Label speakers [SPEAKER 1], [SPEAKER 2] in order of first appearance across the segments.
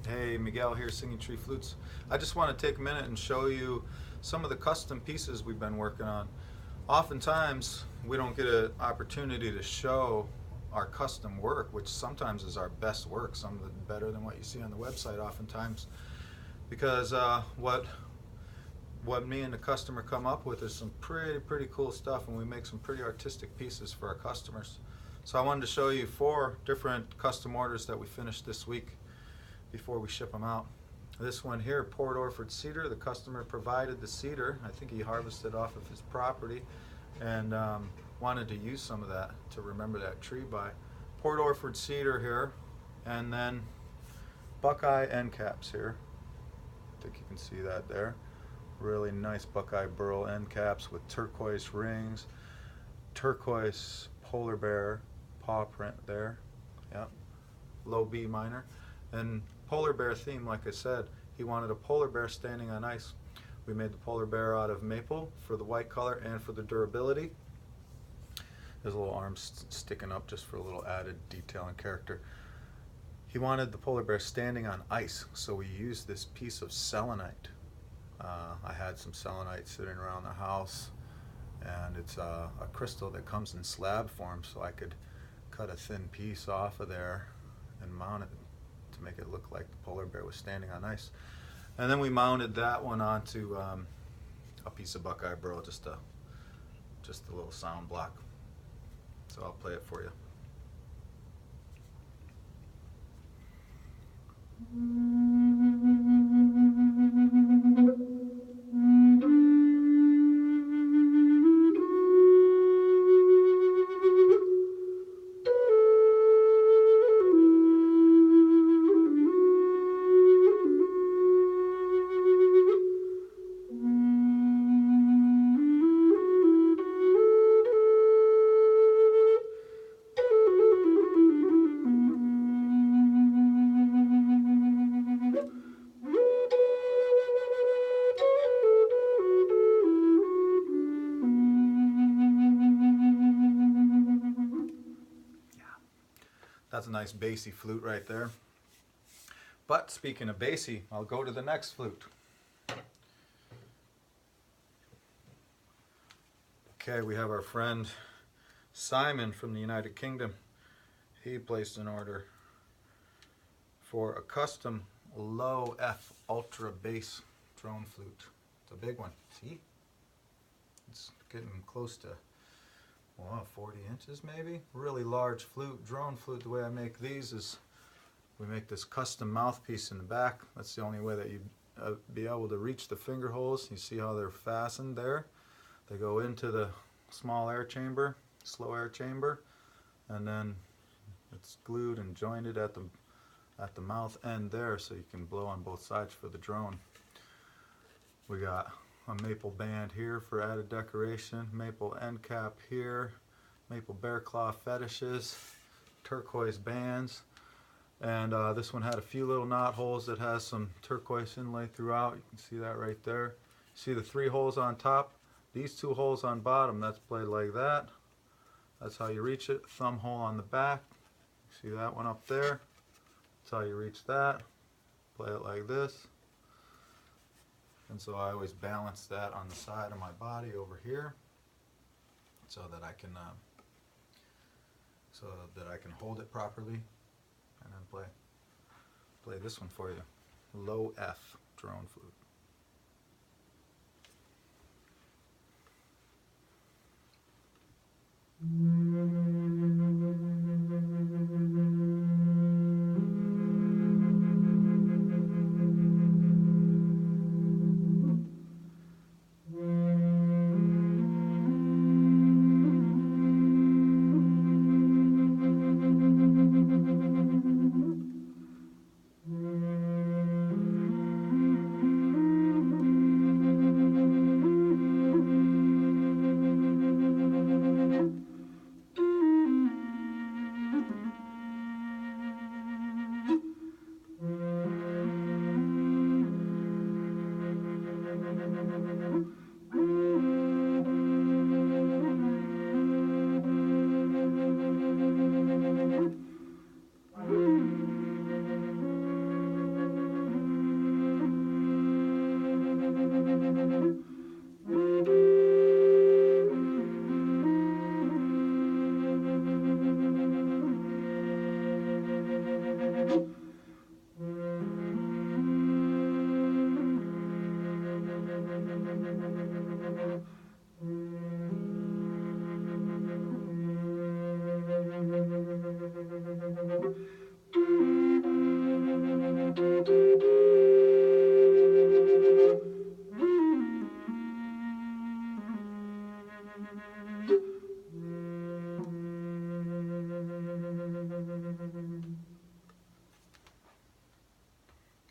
[SPEAKER 1] Hey, Miguel here, Singing Tree Flutes. I just want to take a minute and show you some of the custom pieces we've been working on. Oftentimes, we don't get an opportunity to show our custom work, which sometimes is our best work, some of it better than what you see on the website oftentimes, because what me and the customer come up with is some pretty cool stuff, and we make some pretty artistic pieces for our customers. So I wanted to show you 4 different custom orders that we finished this week before we ship them out. This one here, Port Orford cedar. The customer provided the cedar. I think he harvested off of his property and wanted to use some of that to remember that tree by. Port Orford cedar here, and then Buckeye end caps here. I think you can see that there. Really nice Buckeye burl end caps with turquoise rings, turquoise polar bear paw print there. Yep, low B minor. And polar bear theme, like I said, he wanted a polar bear standing on ice. We made the polar bear out of maple for the white color and for the durability. His little arms sticking up just for a little added detail and character. He wanted the polar bear standing on ice, so we used this piece of selenite. I had some selenite sitting around the house, and it's a crystal that comes in slab form, so I could cut a thin piece off of there and mount it to make it look like the polar bear was standing on ice. And then we mounted that one onto a piece of Buckeye burl, just a little sound block. So I'll play it for you. That's a nice bassy flute right there. But speaking of bassy, I'll go to the next flute. Okay, we have our friend Simon from the United Kingdom. He placed an order for a custom low F ultra bass drone flute. It's a big one. See? It's getting close to 40 inches maybe. Really large flute, drone flute. The way I make these is we make this custom mouthpiece in the back. That's the only way that you'd be able to reach the finger holes. You see how they're fastened there? They go into the small air chamber, slow air chamber, and then it's glued and jointed at the mouth end there, so you can blow on both sides for the drone. We got a maple band here for added decoration, maple end cap here, maple bear claw fetishes, turquoise bands, and this one had a few little knot holes that has some turquoise inlay throughout. You can see that right there. See the 3 holes on top? These 2 holes on bottom, that's played like that. That's how you reach it. Thumb hole on the back. See that one up there? That's how you reach that. Play it like this. And so I always balance that on the side of my body over here, so that I can hold it properly, and then play this one for you. Low F drone flute.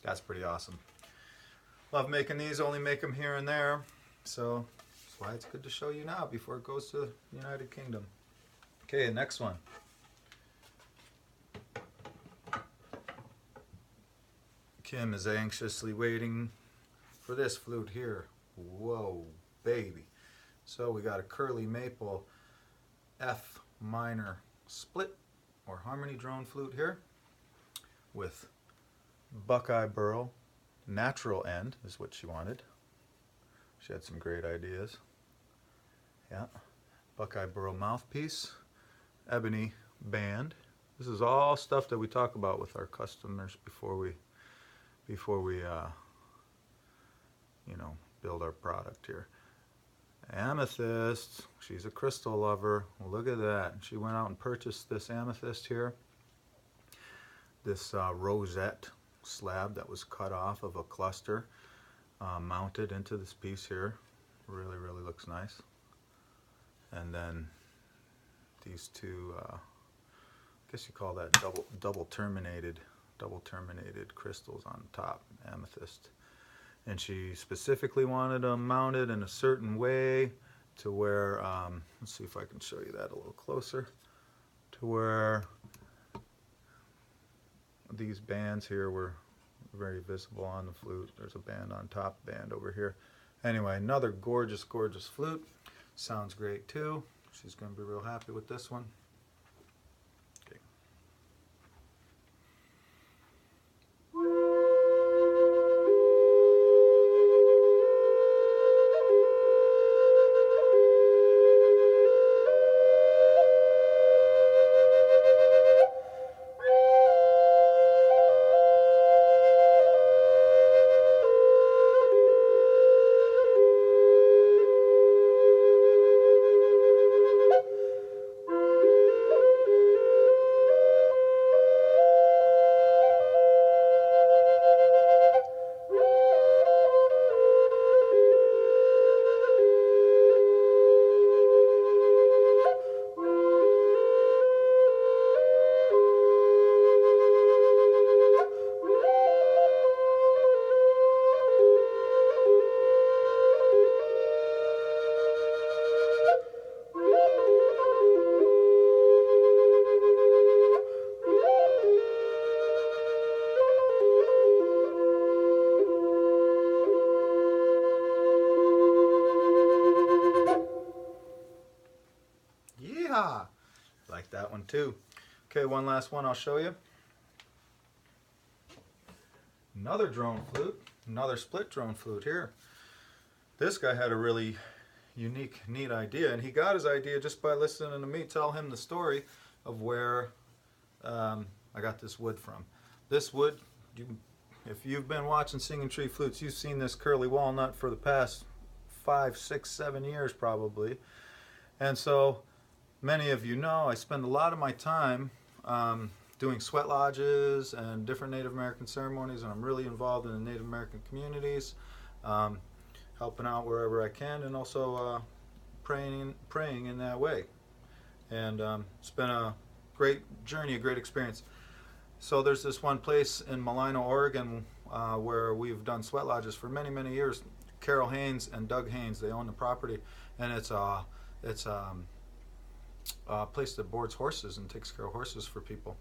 [SPEAKER 1] That's pretty awesome. Love making these, only make them here and there. So that's why it's good to show you now before it goes to the United Kingdom. Okay, next one. Kim is anxiously waiting for this flute here. Whoa, baby. So we got a curly maple F minor split or harmony drone flute here with Buckeye burl. Natural end is what she wanted. She had some great ideas. Yeah. Buckeye burl mouthpiece, ebony band. This is all stuff that we talk about with our customers before we build our product here. Amethyst, she's a crystal lover. Look at that. She went out and purchased this amethyst here. This rosette slab that was cut off of a cluster, mounted into this piece here. Really, really looks nice. And then these two, I guess you call that double terminated crystals on top, amethyst. And she specifically wanted them mounted in a certain way to where, let's see if I can show you that a little closer, to where these bands here were very visible on the flute. There's a band on top, band over here. Anyway, another gorgeous, gorgeous flute. Sounds great too. She's going to be real happy with this one. Okay. Yeehaw! Like that one too. Okay, one last one I'll show you. Another drone flute, another split drone flute here. This guy had a really unique, neat idea, and he got his idea just by listening to me tell him the story of where I got this wood from. This wood, if you've been watching Singing Tree Flutes, you've seen this curly walnut for the past 5, 6, 7 years probably. And so many of you know I spend a lot of my time doing sweat lodges and different Native American ceremonies, and I'm really involved in the Native American communities, helping out wherever I can, and also praying in that way. And it's been a great journey, a great experience. So there's this one place in Malino, Oregon, where we've done sweat lodges for many, many years. Carol Haynes and Doug Haynes, they own the property, and it's a place that boards horses and takes care of horses for people.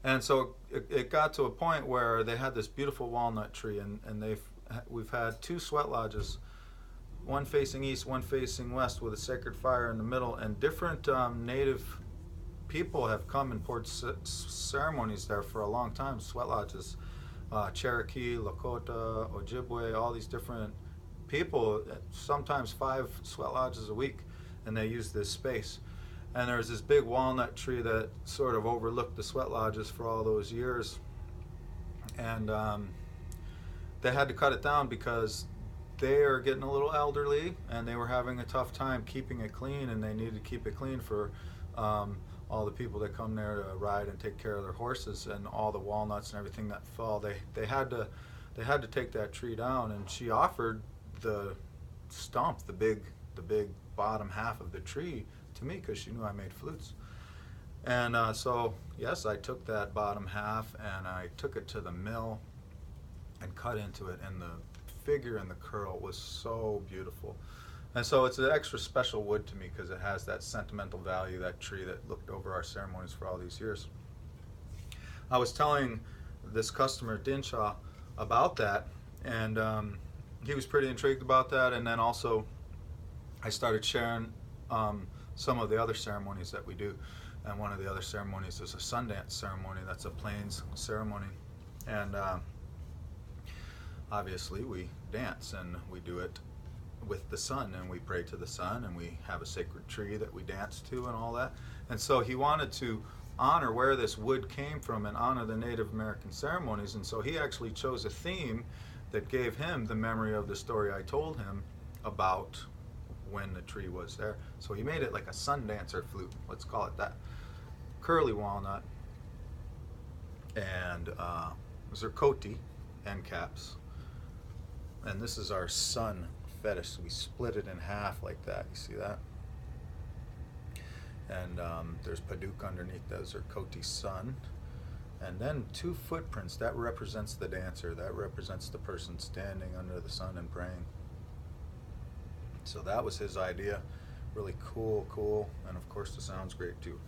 [SPEAKER 1] And so it got to a point where they had this beautiful walnut tree, and we've had 2 sweat lodges, one facing east, one facing west, with a sacred fire in the middle, and different native people have come and poured ceremonies there for a long time. Sweat lodges, Cherokee, Lakota, Ojibwe, all these different people, sometimes 5 sweat lodges a week, and they use this space. And there's this big walnut tree that sort of overlooked the sweat lodges for all those years, and they had to cut it down because they are getting a little elderly, and they were having a tough time keeping it clean, and they needed to keep it clean for all the people that come there to ride and take care of their horses, and all the walnuts and everything that fall. They had to take that tree down, and she offered the stump, the big bottom half of the tree, to me because she knew I made flutes. And so yes, I took that bottom half and I took it to the mill, and cut into it, and the figure and the curl was so beautiful. And so it's an extra special wood to me because it has that sentimental value, that tree that looked over our ceremonies for all these years. I was telling this customer, Dinshaw, about that, and he was pretty intrigued about that. And then also I started sharing some of the other ceremonies that we do. And one of the other ceremonies is a Sundance ceremony. That's a plains ceremony. And obviously we dance, and we do it with the sun, and we pray to the sun, and we have a sacred tree that we dance to and all that. And so he wanted to honor where this wood came from and honor the Native American ceremonies. And so he actually chose a theme that gave him the memory of the story I told him about when the tree was there. So he made it like a sun dancer flute, let's call it that. Curly walnut and zircote end caps. And this is our sun fetish. So we split it in half like that. You see that? And there's Paduk underneath that zircote sun. And then 2 footprints. That represents the dancer. That represents the person standing under the sun and praying. So that was his idea. Really cool. And of course the sound's great too.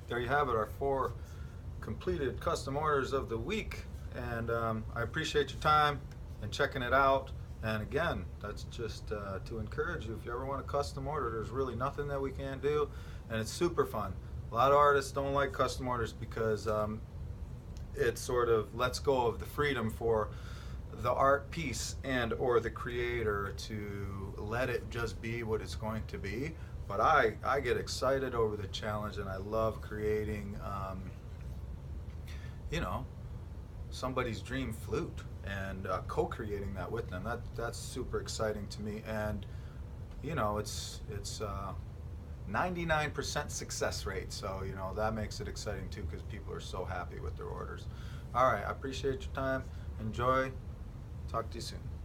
[SPEAKER 1] There you have it, our 4 completed custom orders of the week. And I appreciate your time and checking it out. And again, that's just to encourage you. If you ever want a custom order, there's really nothing that we can't do, and it's super fun. A lot of artists don't like custom orders because it sort of lets go of the freedom for the art piece and or the creator to let it just be what it's going to be. But I get excited over the challenge, and I love creating somebody's dream flute and co-creating that with them. That's super exciting to me. And it's 99% success rate, so that makes it exciting too, because people are so happy with their orders. All right, I appreciate your time. Enjoy. Talk to you soon.